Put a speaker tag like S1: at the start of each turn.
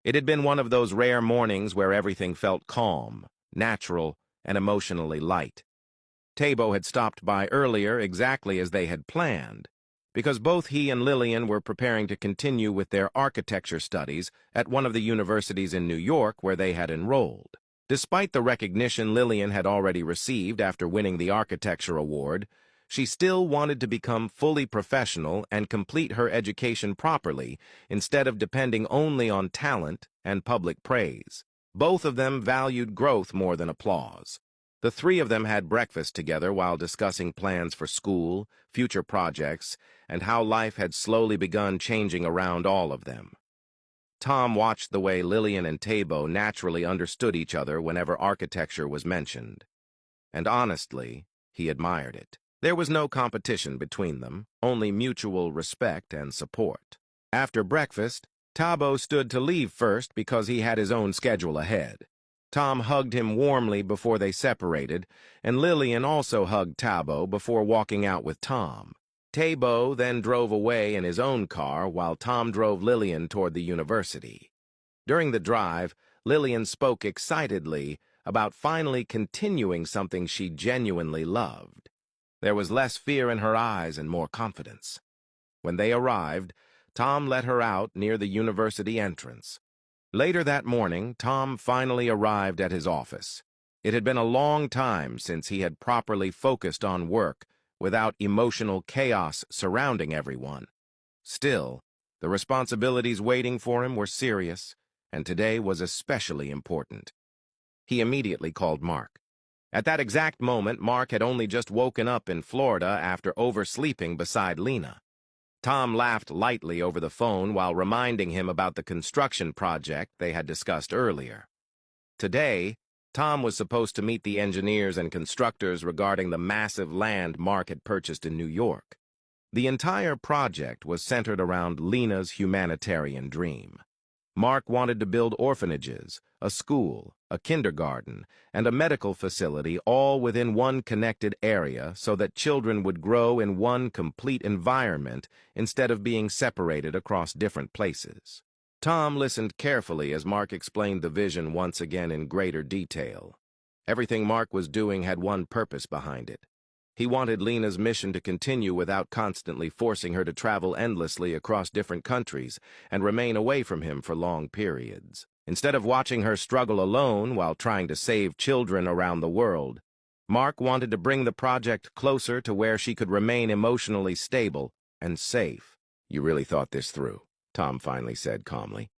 S1: It had been one of those rare mornings where everything felt calm, natural, and emotionally light. Tabo had stopped by earlier exactly as they had planned, because both he and Lillian were preparing to continue with their architecture studies at one of the universities in New York where they had enrolled. Despite the recognition Lillian had already received after winning the architecture award, she still wanted to become fully professional and complete her education properly instead of depending only on talent and public praise. Both of them valued growth more than applause. The three of them had breakfast together while discussing plans for school, future projects, and how life had slowly begun changing around all of them. Tom watched the way Lillian and Tabo naturally understood each other whenever architecture was mentioned. And honestly, he admired it. There was no competition between them, only mutual respect and support. After breakfast, Tabo stood to leave first because he had his own schedule ahead. Tom hugged him warmly before they separated, and Lillian also hugged Tabo before walking out with Tom. Tabo then drove away in his own car while Tom drove Lillian toward the university. During the drive, Lillian spoke excitedly about finally continuing something she genuinely loved. There was less fear in her eyes and more confidence. When they arrived, Tom let her out near the university entrance. Later that morning, Tom finally arrived at his office. It had been a long time since he had properly focused on work without emotional chaos surrounding everyone. Still, the responsibilities waiting for him were serious, and today was especially important. He immediately called Mark. At that exact moment, Mark had only just woken up in Florida after oversleeping beside Lena. Tom laughed lightly over the phone while reminding him about the construction project they had discussed earlier. Today, Tom was supposed to meet the engineers and constructors regarding the massive land Mark had purchased in New York. The entire project was centered around Lena's humanitarian dream. Mark wanted to build orphanages, a school, a kindergarten, and a medical facility all within one connected area so that children would grow in one complete environment instead of being separated across different places. Tom listened carefully as Mark explained the vision once again in greater detail. Everything Mark was doing had one purpose behind it. He wanted Lena's mission to continue without constantly forcing her to travel endlessly across different countries and remain away from him for long periods. Instead of watching her struggle alone while trying to save children around the world, Mark wanted to bring the project closer to where she could remain emotionally stable and safe. "You really thought this through," Tom finally said calmly.